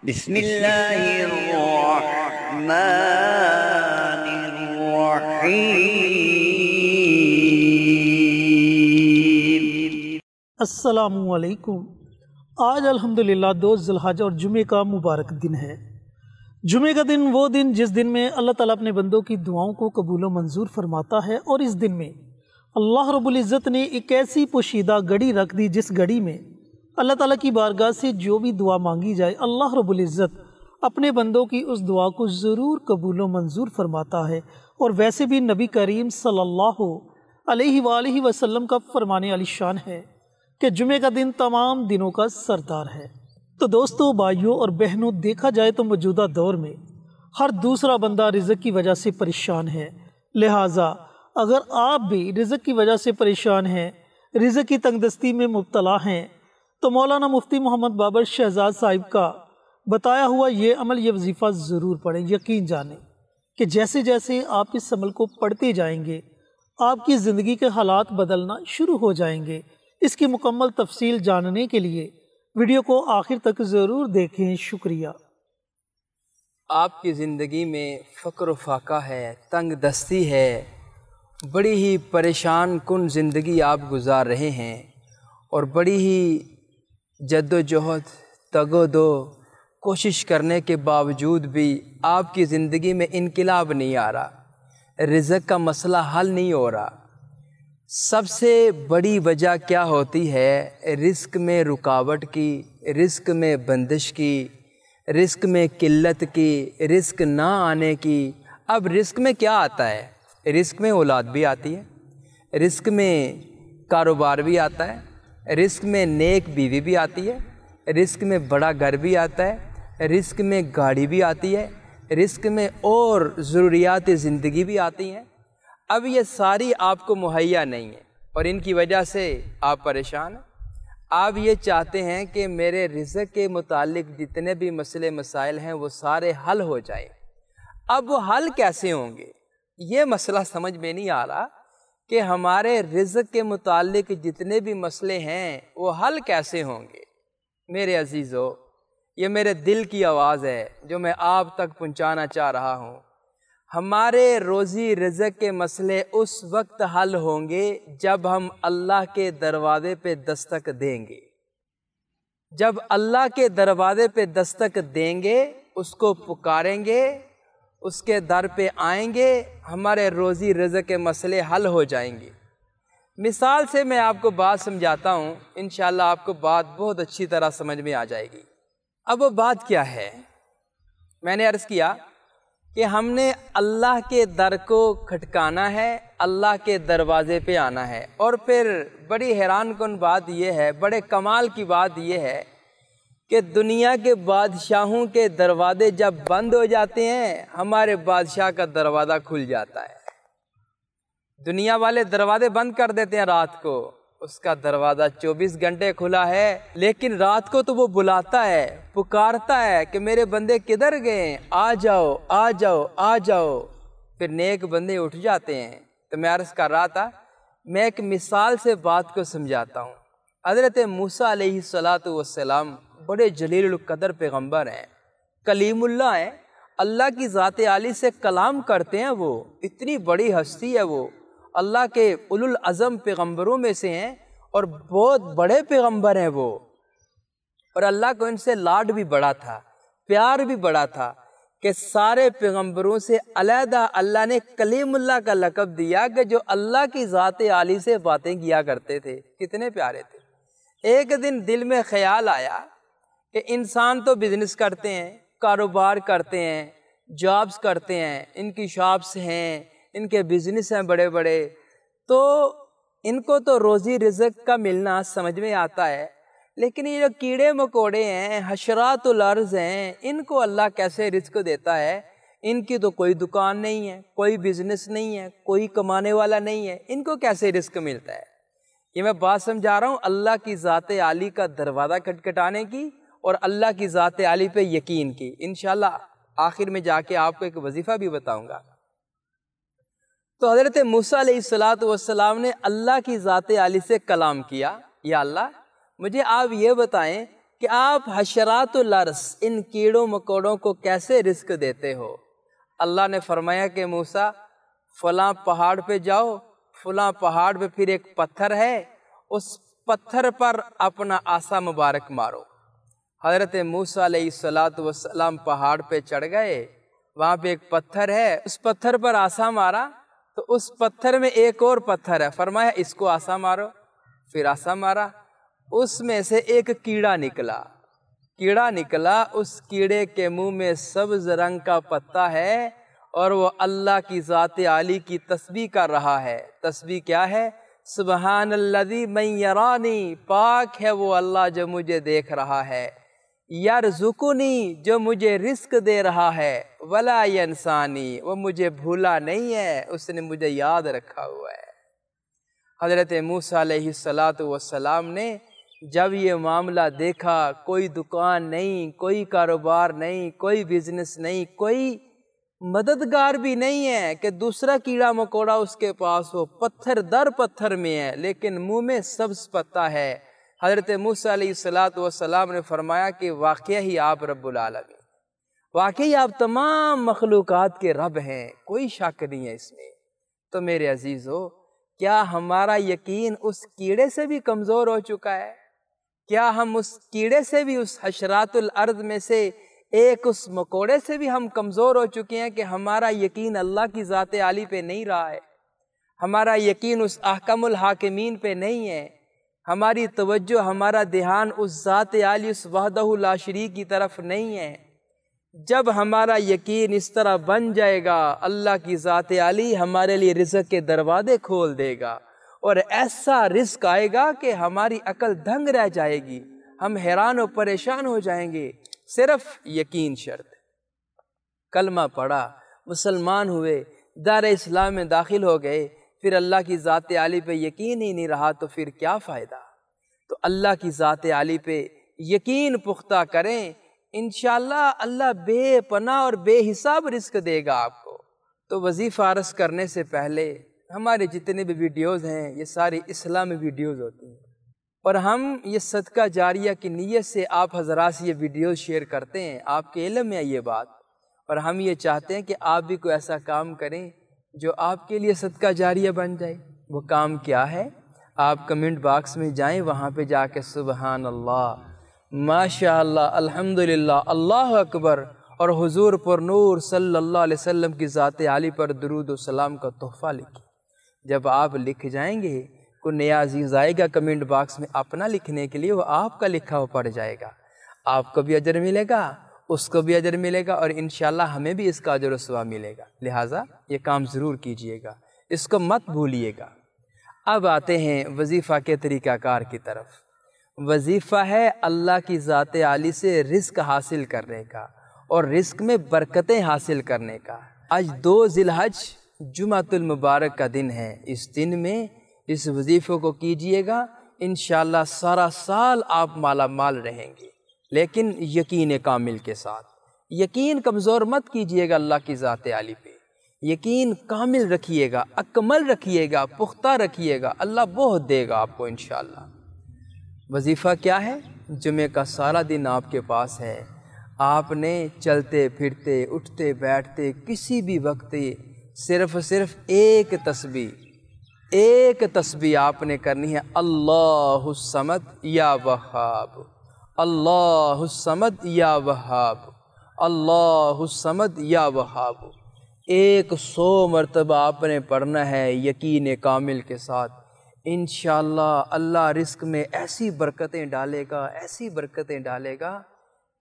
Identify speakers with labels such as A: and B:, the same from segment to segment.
A: بسم اللہ الرحمن الرحیم۔
B: السلام علیکم۔ آج الحمدللہ 2 ذی الحجہ اور جمعے کا مبارک دن ہے۔ جمعے کا دن وہ دن جس دن میں اللہ تعالیٰ اپنے بندوں کی دعاؤں کو قبول و منظور فرماتا ہے، اور اس دن میں اللہ رب العزت نے ایک ایسی پوشیدہ گھڑی رکھ دی جس گھڑی میں اللہ تعالیٰ کی بارگاہ سے جو بھی دعا مانگی جائے اللہ رب العزت اپنے بندوں کی اس دعا کو ضرور قبول و منظور فرماتا ہے۔ اور ویسے بھی نبی کریم صلی اللہ علیہ وآلہ وسلم کا فرمان علی شان ہے کہ جمعے کا دن تمام دنوں کا سردار ہے۔ تو دوستو، بھائیوں اور بہنوں، دیکھا جائے تو موجودہ دور میں ہر دوسرا بندہ رزق کی وجہ سے پریشان ہے، لہٰذا اگر آپ بھی رزق کی وجہ سے پریشان ہیں، رزق کی تنگ دستی میں مبتلا ہیں، تو مولانا مفتی محمد بابر شہزاد صاحب کا بتایا ہوا یہ عمل، یہ وظیفہ ضرور پڑھیں۔ یقین جانیں کہ جیسے جیسے آپ اس عمل کو پڑھتے جائیں گے آپ کی زندگی کے حالات بدلنا شروع ہو جائیں گے۔ اس کی مکمل تفصیل جاننے کے لیے ویڈیو کو آخر تک ضرور دیکھیں۔ شکریہ۔
C: آپ کی زندگی میں فقر و فاقہ ہے، تنگ دستی ہے، بڑی ہی پریشان کن زندگی آپ گزار رہے ہیں، اور بڑی ہی جد و جہد، تگ و دو، کوشش کرنے کے باوجود بھی آپ کی زندگی میں انقلاب نہیں آ رہا، رزق کا مسئلہ حل نہیں ہو رہا۔ سب سے بڑی وجہ کیا ہوتی ہے؟ رزق میں رکاوٹ کی، رزق میں بندش کی، رزق میں قلت کی، رزق نہ آنے کی۔ اب رزق میں کیا آتا ہے؟ رزق میں اولاد بھی آتی ہے، رزق میں کاروبار بھی آتا ہے، رزق میں نیک بیوی بھی آتی ہے، رزق میں بڑا گھر بھی آتا ہے، رزق میں گاڑی بھی آتی ہے، رزق میں اور ضروریات زندگی بھی آتی ہیں۔ اب یہ ساری آپ کو مہیا نہیں ہے، اور ان کی وجہ سے آپ پریشان ہیں۔ آپ یہ چاہتے ہیں کہ میرے رزق کے متعلق جتنے بھی مسئلے مسائل ہیں وہ سارے حل ہو جائیں۔ اب وہ حل کیسے ہوں گے؟ یہ مسئلہ سمجھ میں نہیں آ رہا کہ ہمارے رزق کے متعلق جتنے بھی مسئلے ہیں وہ حل کیسے ہوں گے۔ میرے عزیزو، یہ میرے دل کی آواز ہے جو میں آپ تک پہنچانا چاہ رہا ہوں۔ ہمارے روزی رزق کے مسئلے اس وقت حل ہوں گے جب ہم اللہ کے دروازے پہ دستک دیں گے۔ جب اللہ کے دروازے پہ دستک دیں گے، اس کو پکاریں گے، اس کے در پہ آئیں گے، ہمارے روزی رزق کے مسئلے حل ہو جائیں گے۔ مثال سے میں آپ کو بات سمجھاتا ہوں، انشاءاللہ آپ کو بات بہت اچھی طرح سمجھ میں آ جائے گی۔ اب وہ بات کیا ہے؟ میں نے عرض کیا کہ ہم نے اللہ کے در کو کھٹکانا ہے، اللہ کے دروازے پہ آنا ہے، اور پھر بڑی حیران کن بات یہ ہے، بڑے کمال کی بات یہ ہے کہ دنیا کے بادشاہوں کے دروازے جب بند ہو جاتے ہیں، ہمارے بادشاہ کا دروازہ کھل جاتا ہے۔ دنیا والے دروازے بند کر دیتے ہیں رات کو، اس کا دروازہ 24 گھنٹے کھلا ہے، لیکن رات کو تو وہ بلاتا ہے، پکارتا ہے کہ میرے بندے کدھر گئے؟ آ جاؤ، آ جاؤ، آ جاؤ۔ پھر نیک بندے اٹھ جاتے ہیں۔ تو میں عرض کر رہا تھا، میں ایک مثال سے بات کو سمجھاتا ہوں۔ حضرت موسیٰ علیہ السلام بڑے جلیل القدر پیغمبر ہیں، کلیم اللہ ہیں، اللہ کی ذات عالی سے کلام کرتے ہیں۔ وہ اتنی بڑی ہستی ہے، وہ اللہ کے اولو العزم پیغمبروں میں سے ہیں، اور بہت بڑے پیغمبر ہیں وہ، اور اللہ کو ان سے لاڈ بھی بڑا تھا، پیار بھی بڑا تھا، کہ سارے پیغمبروں سے علیحدہ اللہ نے کلیم اللہ کا لقب دیا کہ جو اللہ کی ذات عالی سے باتیں کیا کرتے تھے۔ کتنے پیارے تھے۔ ایک دن دل میں خیال آیا کہ انسان تو بزنس کرتے ہیں، کاروبار کرتے ہیں، جابز کرتے ہیں، ان کی شاپس ہیں، ان کے بزنس ہیں بڑے بڑے، تو ان کو تو روزی رزق کا ملنا سمجھ میں آتا ہے، لیکن یہ جو کیڑے مکوڑے ہیں، حشرات الارض ہیں، ان کو اللہ کیسے رزق دیتا ہے؟ ان کی تو کوئی دکان نہیں ہے، کوئی بزنس نہیں ہے، کوئی کمانے والا نہیں ہے، ان کو کیسے رزق ملتا ہے؟ یہ میں بات سمجھا رہا ہوں اللہ کی ذات عالی کا دروازہ کھٹکھٹانے کی، اور اللہ کی ذات عالی پہ یقین کی۔ انشاءاللہ آخر میں جا کے آپ کو ایک وظیفہ بھی بتاؤں گا۔ تو حضرت موسیٰ علیہ السلام نے اللہ کی ذات عالی سے کلام کیا، یا اللہ، مجھے آپ یہ بتائیں کہ کہ آپ حشرات الارض ان کیڑوں مکوڑوں کو کیسے رزق دیتے ہو؟ اللہ نے فرمایا کہ موسیٰ فلاں پہاڑ پہ جاؤ، فلاں پہاڑ پہ پھر ایک پتھر ہے، اس پتھر پر اپنا عصا مبارک مارو۔ حضرت موسیٰ علیہ السلام پہاڑ پہ چڑھ گئے، وہاں پہ ایک پتھر ہے، اس پتھر پر عصا مارا تو اس پتھر میں ایک اور پتھر ہے، فرمایا اس کو عصا مارو، پھر عصا مارا، اس میں سے ایک کیڑا نکلا، اس کیڑے کے منہ میں سبز رنگ کا پتا ہے اور وہ اللہ کی ذات عالی کی تسبیح کر رہا ہے۔ تسبیح کیا ہے؟ سبحان الذی من یرانی، پاک ہے وہ اللہ جو مجھے دیکھ رہا ہے، یرزقنی جو مجھے رزق دے رہا ہے، ولا ینسانی وہ مجھے بھولا نہیں ہے، اس نے مجھے یاد رکھا ہوا ہے۔ حضرت موسیٰ علیہ السلام نے جب یہ معاملہ دیکھا، کوئی دکان نہیں، کوئی کاروبار نہیں، کوئی بزنس نہیں، کوئی مددگار بھی نہیں ہے کہ دوسرا کیڑا مکوڑا اس کے پاس ہو، پتھر در پتھر میں ہے لیکن منہ میں سبز پتا ہے۔ حضرت موسیٰ علیہ السلام نے فرمایا کہ واقعی ہی آپ رب العالمین، واقعی آپ تمام مخلوقات کے رب ہیں، کوئی شک نہیں ہے اس میں۔ تو میرے عزیزو، کیا ہمارا یقین اس کیڑے سے بھی کمزور ہو چکا ہے؟ کیا ہم اس کیڑے سے بھی، اس حشرات الارض میں سے ایک اس مکوڑے سے بھی ہم کمزور ہو چکے ہیں کہ ہمارا یقین اللہ کی ذات عالی پہ نہیں رہا ہے، ہمارا یقین اس احکم الحاکمین پہ نہیں ہے، ہماری توجہ، ہمارا دھیان اس ذات عالی، اس وحدہ لا شریک کی طرف نہیں ہے؟ جب ہمارا یقین اس طرح بن جائے گا، اللہ کی ذات عالی ہمارے لیے رزق کے دروازے کھول دے گا اور ایسا رزق آئے گا کہ ہماری عقل دنگ رہ جائے گی، ہم حیران و پریشان ہو جائیں گے۔ صرف یقین شرط، کلمہ پڑھا، مسلمان ہوئے، دار اسلام میں داخل ہو گئے، پھر اللہ کی ذات عالی پہ یقین ہی نہیں رہا تو پھر کیا فائدہ؟ تو اللہ کی ذات عالی پہ یقین پختہ کریں، انشاءاللہ اللہ بے پناہ اور بے حساب رزق دے گا آپ کو۔ تو وظیفہ عرض کرنے سے پہلے ہمارے جتنے بھی ویڈیوز ہیں یہ ساری اسلامی ویڈیوز ہوتی ہیں، اور ہم یہ صدقہ جاریہ کی نیت سے آپ حضرات سے یہ ویڈیوز شیئر کرتے ہیں، آپ کے علم میں ہے یہ بات، اور ہم یہ چاہتے ہیں کہ آپ بھی کوئی ایسا کام کریں جو آپ کے لیے صدقہ جاریہ بن جائے۔ وہ کام کیا ہے؟ آپ کمنٹ باکس میں جائیں، وہاں پہ جا کے سبحان اللہ، ماشاء اللہ، الحمدللہ، اللہ اکبر اور حضور پر نور صلی اللہ علیہ وسلم کی ذات عالی پر درود و سلام کا تحفہ لکھیں۔ جب آپ لکھ جائیں گے، کوئی نیا عزیز آئے گا کمنٹ باکس میں اپنا لکھنے کے لیے، وہ آپ کا لکھا ہوا پڑ جائے گا، آپ کو بھی اجر ملے گا، اس کو بھی اجر ملے گا، اور انشاءاللہ ہمیں بھی اس کا اجر و ثواب ملے گا۔ لہٰذا یہ کام ضرور کیجئے گا، اس کو مت بھولیے گا۔ اب آتے ہیں وظیفہ کے طریقہ کار کی طرف۔ وظیفہ ہے اللہ کی ذات عالی سے رزق حاصل کرنے کا اور رزق میں برکتیں حاصل کرنے کا۔ آج 2 ذی الحج جمعۃ المبارک کا دن ہے، اس دن میں اس وظیفے کو کیجئے گا، انشاءاللہ سارا سال آپ مالا مال رہیں گے، لیکن یقین کامل کے ساتھ۔ یقین کمزور مت کیجئے گا اللہ کی ذات عالی پہ، یقین کامل رکھیے گا، اکمل رکھیے گا، پختہ رکھیے گا، اللہ بہت دے گا آپ کو انشاءاللہ۔ وظیفہ کیا ہے؟ جمعہ کا سارا دن آپ کے پاس ہے، آپ نے چلتے پھرتے اٹھتے بیٹھتے کسی بھی وقت صرف ایک تسبیح آپ نے کرنی ہے، اللہ الصمد یا وہاب، اللہ الصمد یا وہاب، اللہ الصمد یا وہاب۔ 100 مرتبہ آپ نے پڑھنا ہے یقین کامل کے ساتھ۔ انشاءاللہ اللہ رزق میں ایسی برکتیں ڈالے گا، ایسی برکتیں ڈالے گا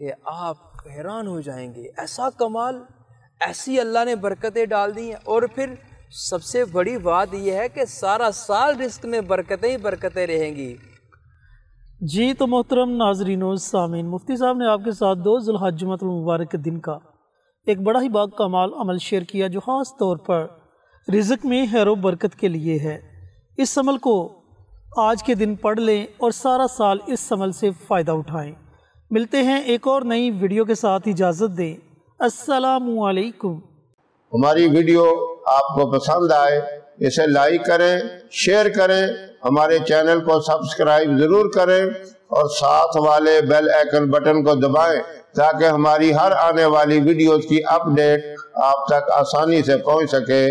C: کہ آپ حیران ہو جائیں گے۔ ایسا کمال، ایسی اللہ نے برکتیں ڈال دی ہیں، اور پھر سب سے بڑی بات یہ ہے کہ سارا سال رزق میں برکتیں ہی برکتیں رہیں گی۔
B: جی تو محترم ناظرین و سامعین، مفتی صاحب نے آپ کے ساتھ 2 ذی الحج جمعۃ المبارک کے دن کا ایک بڑا ہی با کمال عمل شیئر کیا جو خاص طور پر رزق میں خیر و برکت کے لیے ہے۔ اس عمل کو آج کے دن پڑھ لیں اور سارا سال اس عمل سے فائدہ اٹھائیں۔ ملتے ہیں ایک اور نئی ویڈیو کے ساتھ، اجازت دیں، السلام علیکم۔
D: ہماری ویڈیو آپ کو پسند آئے اسے لائک کریں، شیئر کریں، ہمارے چینل کو سبسکرائب ضرور کریں اور ساتھ والے بیل آئیکن بٹن کو دبائیں تاکہ ہماری ہر آنے والی ویڈیوز کی اپڈیٹ آپ تک آسانی سے پہنچ سکے۔